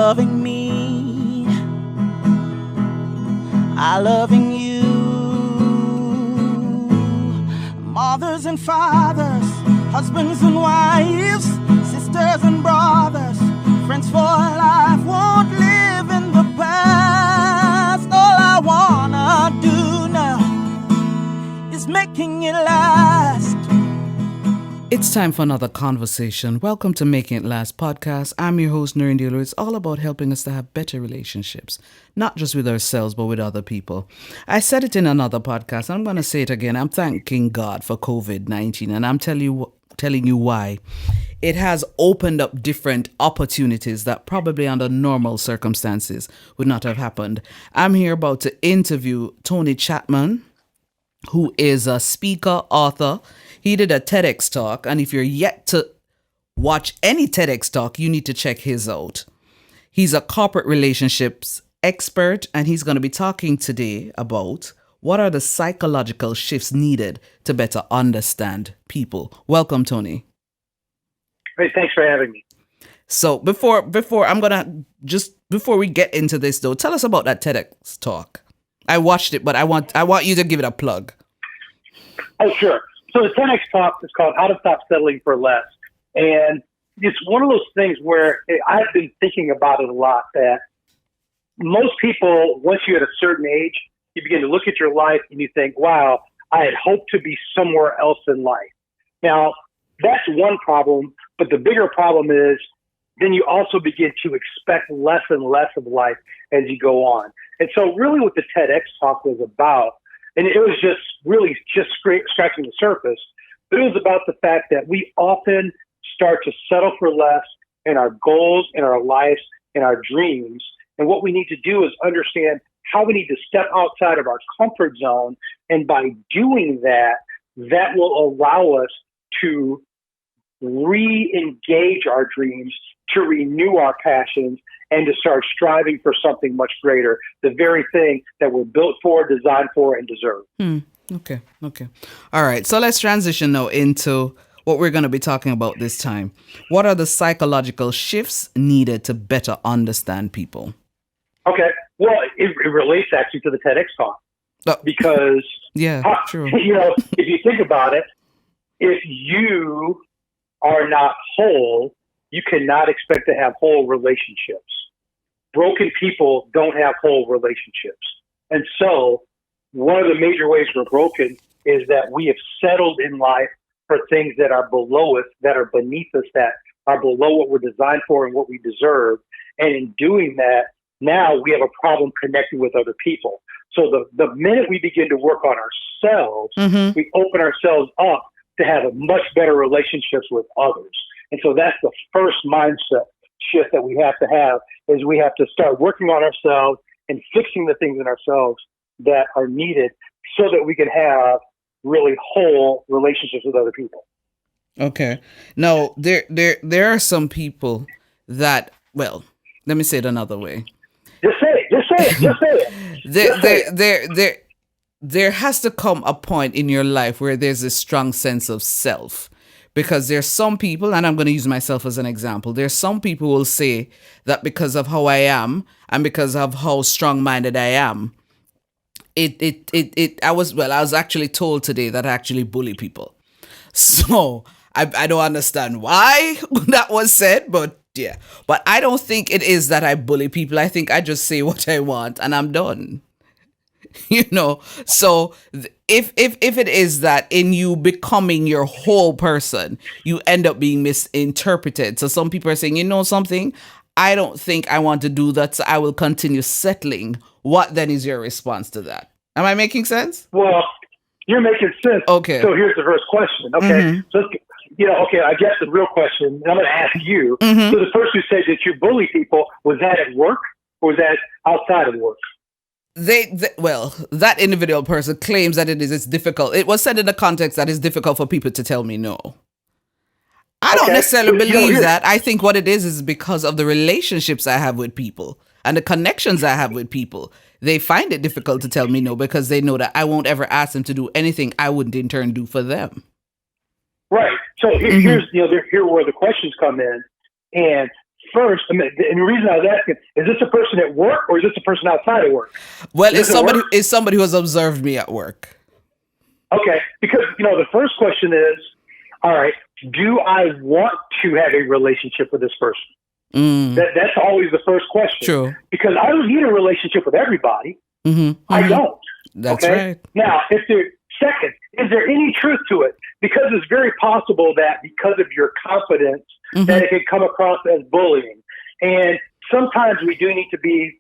loving me, I loving you. Mothers and fathers, husbands and wives, sisters and brothers, friends for life, won't live in the past. All I wanna do now is making it last. It's time for another conversation. Welcome to Making It Last podcast. I'm your host, Nurin Dealer. It's all about helping us to have better relationships, not just with ourselves, but with other people. I said it in another podcast. I'm going to say it again. I'm thanking God for COVID-19, and I'm telling you why. It has opened up different opportunities that probably under normal circumstances would not have happened. I'm here about to interview Tony Chatman, who is a speaker, author. He did a TEDx talk, and if you're yet to watch any TEDx talk, you need to check his out. He's a corporate relationships expert, and he's going to be talking today about what are the psychological shifts needed to better understand people. Welcome, Tony. Great, thanks for having me. So before we get into this though, tell us about that TEDx talk. I watched it, but I want you to give it a plug. Oh, sure. So the 10X talk is called How to Stop Settling for Less. And it's one of those things where I've been thinking about it a lot, that most people, once you're at a certain age, you begin to look at your life and you think, wow, I had hoped to be somewhere else in life. Now, that's one problem, but the bigger problem is then you also begin to expect less and less of life as you go on. And so really what the TEDx talk was about, and it was just really just scratching the surface, but it was about the fact that we often start to settle for less in our goals, in our lives, in our dreams. And what we need to do is understand how we need to step outside of our comfort zone. And by doing that, that will allow us to re-engage our dreams, to renew our passions, and to start striving for something much greater, the very thing that we're built for, designed for, and deserve. Okay. All right. So let's transition now into what we're going to be talking about this time. What are the psychological shifts needed to better understand people? Okay. Well, it relates actually to the TEDx talk. Because, true. If you think about it, if you are not whole, you cannot expect to have whole relationships. Broken people don't have whole relationships. And so one of the major ways we're broken is that we have settled in life for things that are below us, that are beneath us, that are below what we're designed for and what we deserve. And in doing that, now we have a problem connecting with other people. So the minute we begin to work on ourselves, we open ourselves up to have a much better relationships with others. And so that's the first mindset shift that we have to have, is we have to start working on ourselves and fixing the things in ourselves that are needed so that we can have really whole relationships with other people. Okay. Now, there are some people that, well, let me say it another way. Just say it. There has to come a point in your life where there's a strong sense of self. Because there's some people, and I'm going to use myself as an example, there's some people who will say that because of how I am and because of how strong-minded I am, I was actually told today that I actually bully people. So I don't understand why that was said, but yeah. But I don't think it is that I bully people. I think I just say what I want and I'm done. So if it is that in you becoming your whole person, you end up being misinterpreted. So some people are saying, you know something, I don't think I want to do that, so I will continue settling. What then is your response to that? Am I making sense? Well, you're making sense. Okay. So here's the first question. Okay. So, I guess the real question, and I'm going to ask you. So the person who said that you bully people, was that at work or was that outside of work? That individual person claims that it's difficult. It was said in the context that it's difficult for people to tell me no. I don't necessarily believe that. I think what it is because of the relationships I have with people and the connections I have with people. They find it difficult to tell me no because they know that I won't ever ask them to do anything I wouldn't in turn do for them. Right. So here's here where the questions come in. And first, and the reason I was asking, is this a person at work or is this a person outside of work? Well, it's somebody who has observed me at work. Okay, because, the first question is, all right, do I want to have a relationship with this person? That's always the first question. True. Because I don't need a relationship with everybody. I don't. That's okay? right. Now, second, is there any truth to it? Because it's very possible that because of your confidence, that it can come across as bullying. And sometimes we do need to be,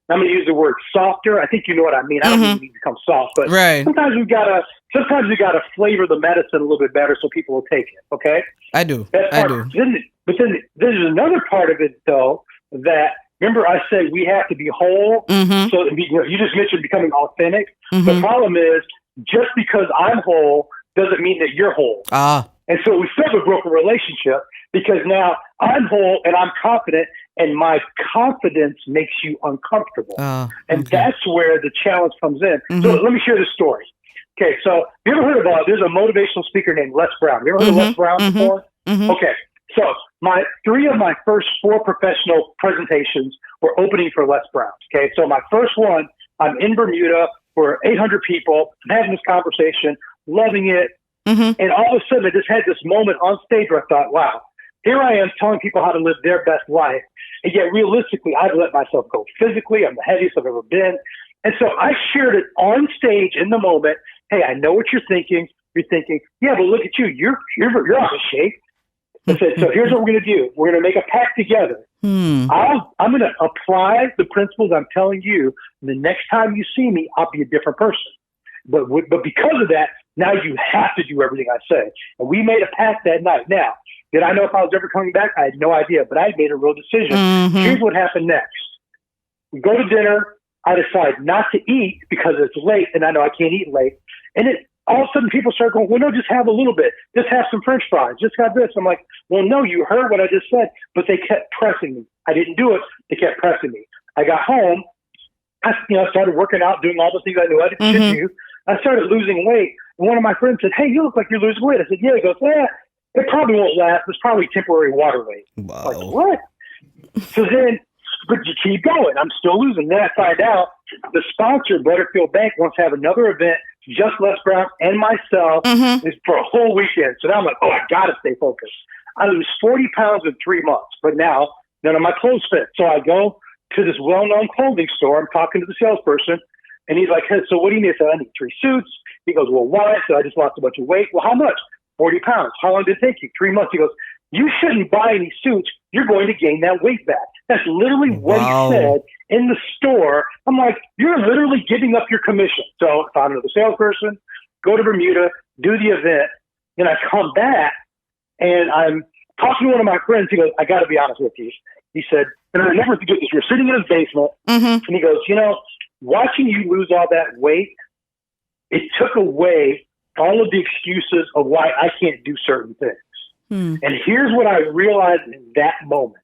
I'm going to use the word softer. I think you know what I mean. I don't mean to become soft, but sometimes we gotta flavor the medicine a little bit better so people will take it. Okay? I do. But then there's another part of it though that, remember I said we have to be whole. So you just mentioned becoming authentic. The problem is just because I'm whole doesn't mean that you're whole. And so we still have a broken relationship because now I'm whole and I'm confident and my confidence makes you uncomfortable. And that's where the challenge comes in. So let me share this story. Okay, so have you ever heard of there's a motivational speaker named Les Brown. Have you ever heard of Les Brown before? Okay, so three of my first 4 professional presentations were opening for Les Brown. Okay, so my first one, I'm in Bermuda, we're 800 people, I'm having this conversation, loving it, and all of a sudden I just had this moment on stage where I thought, wow, here I am telling people how to live their best life, and yet realistically, I've let myself go physically. I'm the heaviest I've ever been. And so I shared it on stage in the moment. Hey, I know what you're thinking. You're thinking, yeah, but look at you. You're out of shape. I said, so here's what we're going to do. We're going to make a pact together. I'm going to apply the principles I'm telling you. And the next time you see me, I'll be a different person. But because of that, now you have to do everything I say. And we made a pact that night. Now, did I know if I was ever coming back? I had no idea, but I made a real decision. Here's what happened next. We go to dinner. I decide not to eat because it's late, and I know I can't eat late. And all of a sudden people start going, well, no, just have a little bit. Just have some French fries. Just got this. I'm like, well, no, you heard what I just said. But they kept pressing me. I didn't do it. They kept pressing me. I got home. I started working out, doing all the things I knew I should do. I started losing weight. And one of my friends said, hey, you look like you're losing weight. I said, yeah. He goes, it probably won't last. It's probably temporary water weight. Wow. Like, what? So then, but you keep going. I'm still losing. Then I find out the sponsor, Butterfield Bank, wants to have another event, just Les Brown and myself, is for a whole weekend. So now I'm like, I got to stay focused. I lose 40 pounds in 3 months, but now none of my clothes fit. So I go to this well-known clothing store. I'm talking to the salesperson, and he's like, hey, so what do you need? I said, I need 3 suits. He goes, well, why? So I just lost a bunch of weight. Well, how much? 40 pounds. How long did it take you? 3 months. He goes, you shouldn't buy any suits. You're going to gain that weight back. That's literally what he said in the store. I'm like, you're literally giving up your commission. So I found another salesperson, go to Bermuda, do the event. Then I come back and I'm talking to one of my friends. He goes, I got to be honest with you. He said, and I never forget this, we're sitting in his basement and he goes, watching you lose all that weight, it took away all of the excuses of why I can't do certain things. And here's what I realized in that moment.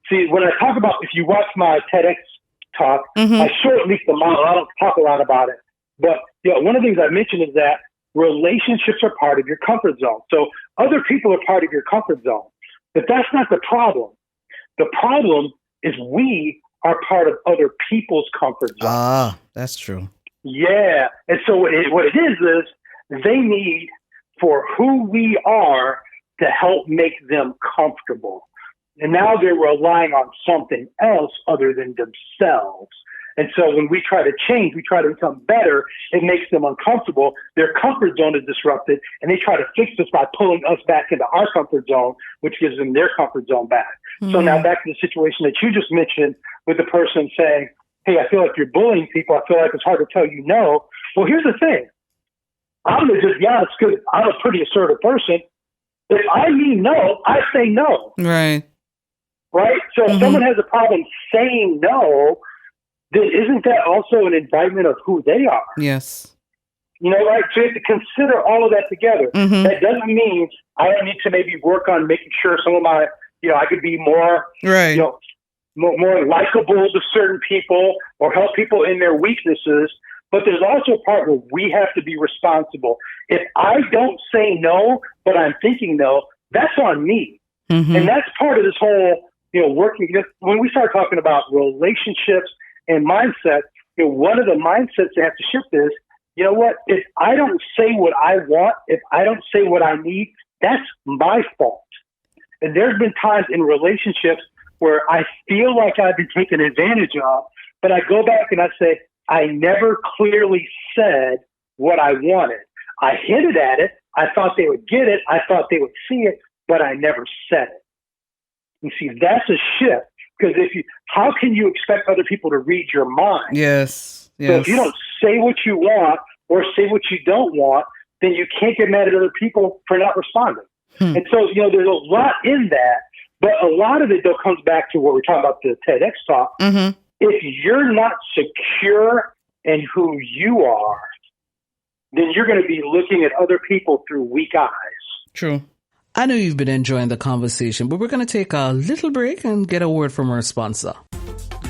See, when I talk about, if you watch my TEDx talk, I show at least the model. I don't talk a lot about it. But one of the things I mentioned is that relationships are part of your comfort zone. So other people are part of your comfort zone. But that's not the problem. The problem is we are part of other people's comfort zone. That's true. Yeah. And so what it is they need for who we are to help make them comfortable. And now they're relying on something else other than themselves. And so when we try to change, we try to become better, it makes them uncomfortable. Their comfort zone is disrupted, and they try to fix this by pulling us back into our comfort zone, which gives them their comfort zone back. So now back to the situation that you just mentioned with the person saying, hey, I feel like you're bullying people. I feel like it's hard to tell you no. Well, here's the thing. I'm going to just be honest because I'm a pretty assertive person. If I mean no, I say no. Right. So if someone has a problem saying no, then isn't that also an indictment of who they are? Yes. So you have to consider all of that together. That doesn't mean I don't need to maybe work on making sure some of my, I could be more, more likable to certain people or help people in their weaknesses. But there's also a part where we have to be responsible. If I don't say no, but I'm thinking no, that's on me. And that's part of this whole working, when we start talking about relationships and mindset, one of the mindsets that have to shift is, you know what, if I don't say what I want, if I don't say what I need, that's my fault. And there's been times in relationships where I feel like I've been taken advantage of, but I go back and I say, I never clearly said what I wanted. I hinted at it. I thought they would get it. I thought they would see it, but I never said it. You see, that's a shift, because how can you expect other people to read your mind? Yes. So if you don't say what you want or say what you don't want, then you can't get mad at other people for not responding. And so, there's a lot in that, but a lot of it, though, comes back to what we're talking about, the TEDx talk. Mm-hmm. If you're not secure in who you are, then you're going to be looking at other people through weak eyes. True. I know you've been enjoying the conversation, but we're going to take a little break and get a word from our sponsor.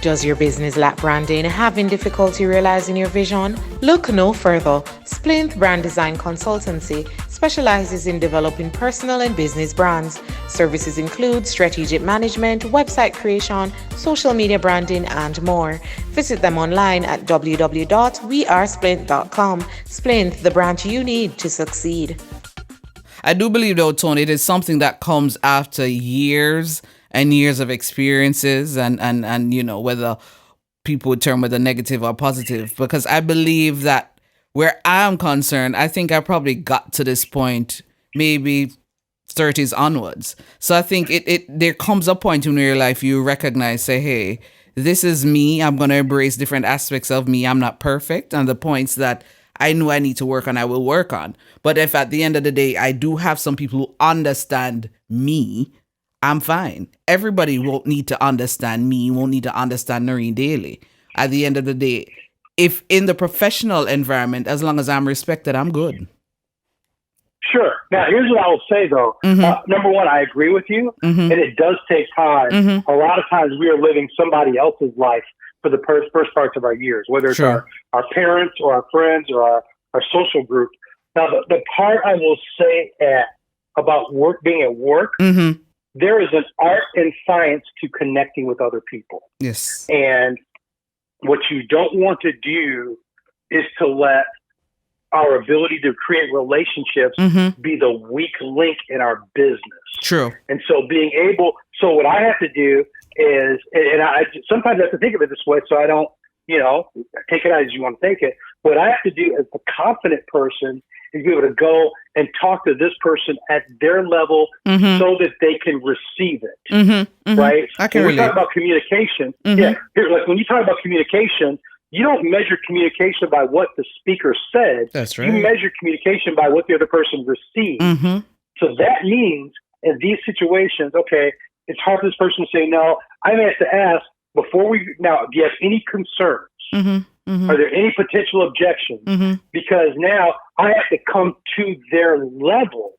Does your business lack branding? Having difficulty realizing your vision? Look no further. Splinth Brand Design Consultancy specializes in developing personal and business brands. Services include strategic management, website creation, social media branding, and more. Visit them online at www.wearesplint.com. Splinth, the brand you need to succeed. I do believe, though, Tony, it is something that comes after years and years of experiences and whether people would term whether negative or positive, because I believe that where I'm concerned, I think I probably got to this point maybe 30s onwards. So I think there comes a point in your life you recognize, say, hey, this is me. I'm going to embrace different aspects of me. I'm not perfect. And the points that I know I need to work on, I will work on. But if at the end of the day, I do have some people who understand me, I'm fine. Everybody won't need to understand me, won't need to understand Noreen Daly. At the end of the day, if in the professional environment, as long as I'm respected, I'm good. Sure. Now, here's what I will say, though. Mm-hmm. Number one, I agree with you, Mm-hmm. and it does take time. Mm-hmm. A lot of times we are living somebody else's life for the first parts of our years, whether it's Sure. our parents or our friends or our social group. Now, the part I will say about being at work, Mm-hmm. there is an art and science to connecting with other people. Yes. And what you don't want to do is to let our ability to create relationships Mm-hmm. be the weak link in our business. True. And so so what I have to do is, and I sometimes have to think of it this way so I don't, take it out as you want to take it. What I have to do as a confident person is be able to go and talk to this person at their level Mm-hmm. so that they can receive it. Mm-hmm. Mm-hmm. Right? I can When we relate. talk about communication, Mm-hmm. like when you talk about communication, you don't measure communication by what the speaker said. That's right. You measure communication by what the other person received. Mm-hmm. So that means in these situations, okay, it's hard for this person to say no. I may have to ask do you have any concerns? Mm-hmm. Mm-hmm. Are there any potential objections? Mm-hmm. Because now I have to come to their level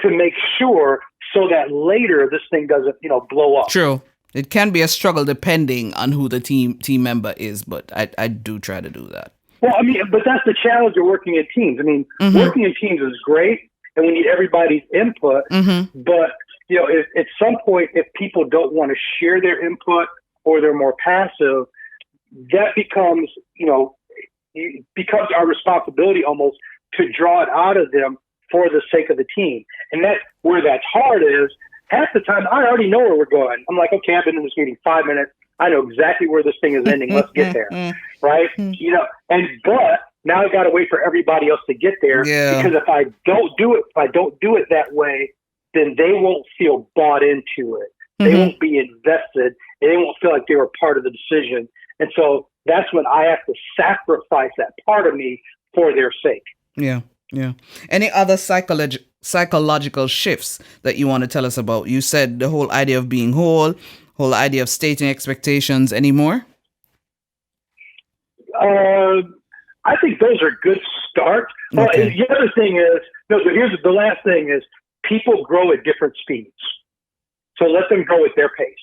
to make sure so that later this thing doesn't, blow up. True. It can be a struggle depending on who the team member is, but I do try to do that. Well, but that's the challenge of working in teams. Mm-hmm. Working in teams is great, and we need everybody's input. Mm-hmm. But if, at some point, if people don't want to share their input or they're more passive, that becomes our responsibility almost to draw it out of them for the sake of the team. And that's where that's hard is. Half the time, I already know where we're going. I'm like, okay, I've been in this meeting 5 minutes. I know exactly where this thing is ending. Let's get there, right? But now I've got to wait for everybody else to get there. Yeah. Because if I don't do it that way, then they won't feel bought into it. They Mm-hmm. won't be invested. And they won't feel like they were part of the decision. And so that's when I have to sacrifice that part of me for their sake. Yeah. Yeah. Any other psychological shifts that you want to tell us about? You said the whole idea of being whole idea of stating expectations. Any more? I think those are good starts. Well, Okay. the other thing is, here's the last thing is people grow at different speeds. So let them grow at their pace.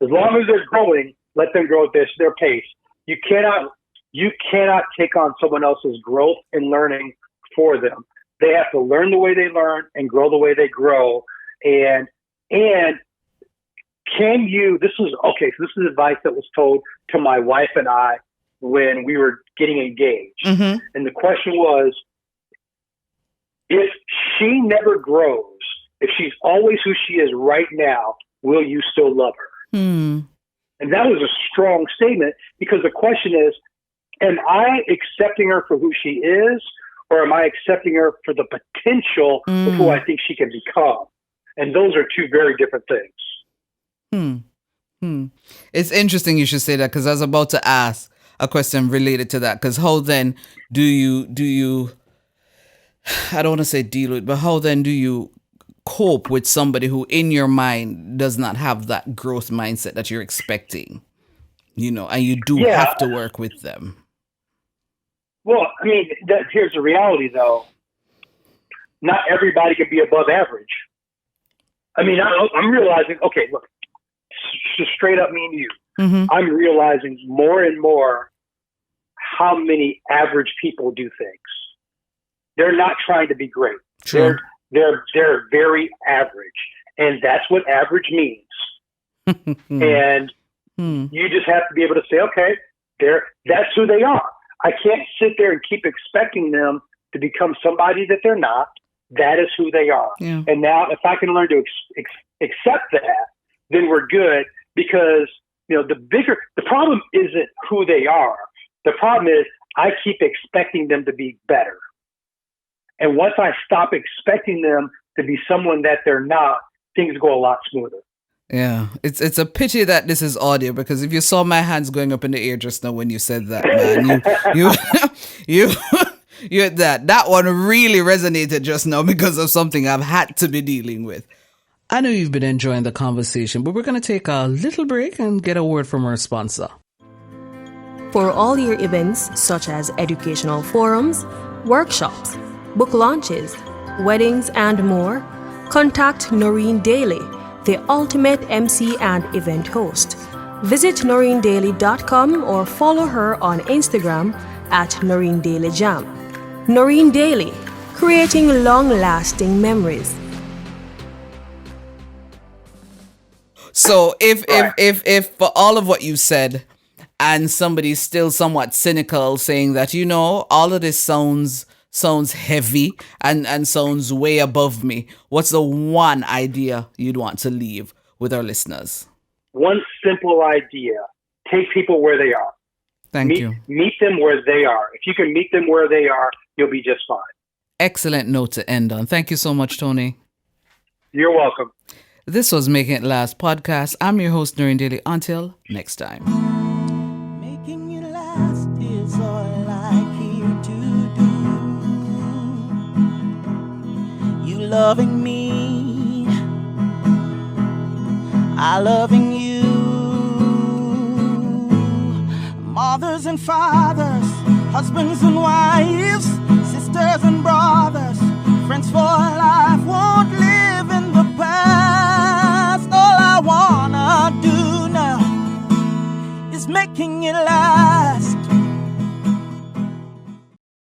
As long as they're growing, let them grow at their pace. You cannot take on someone else's growth and learning for them. They have to learn the way they learn and grow the way they grow, and can you, so this is advice that was told to my wife and I when we were getting engaged. Mm-hmm. And the question was, if she never grows, if she's always who she is right now, will you still love her? Mm. And that was a strong statement, because the question is, am I accepting her for who she is, or am I accepting her for the potential of who I think she can become? And those are two very different things. It's interesting you should say that, because I was about to ask a question related to that. Because how then do you I don't want to say deal with, but how then do you cope with somebody who in your mind does not have that growth mindset that you're expecting, and you do have to work with them? Well, I mean, here's the reality, though. Not everybody can be above average. I mean, I'm realizing, okay, look, just straight up me and you, I'm realizing more and more how many average people do things. They're not trying to be great. True. They're very average, and that's what average means. And you just have to be able to say, okay, that's who they are. I can't sit there and keep expecting them to become somebody that they're not. That is who they are. Yeah. And now, if I can learn to accept that, then we're good. Because the problem isn't who they are. The problem is I keep expecting them to be better. And once I stop expecting them to be someone that they're not, things go a lot smoother. Yeah, it's a pity that this is audio, because if you saw my hands going up in the air just now when you said that, man, you that one really resonated just now because of something I've had to be dealing with. I know you've been enjoying the conversation, but we're going to take a little break and get a word from our sponsor. For all your events such as educational forums, workshops, book launches, weddings, and more, contact Noreen Daly, the ultimate MC and event host. Visit NoreenDaily.com or follow her on Instagram at NoreenDailyJam. Noreen Daily, creating long-lasting memories. So if for all of what you said, and somebody's still somewhat cynical, saying that, all of this sounds heavy and sounds way above me, what's the one idea you'd want to leave with our listeners? One simple idea: take people where they are. Thank you. Meet them where they are. If you can meet them where they are, you'll be just fine. Excellent note to end on. Thank you so much, Tony. You're welcome. This was Making It Last podcast. I'm your host, Noreen Daly. Until next time. Making it last is all I'm here to do. You loving me, I loving you. Mothers and fathers, husbands and wives, sisters and brothers, friends for life.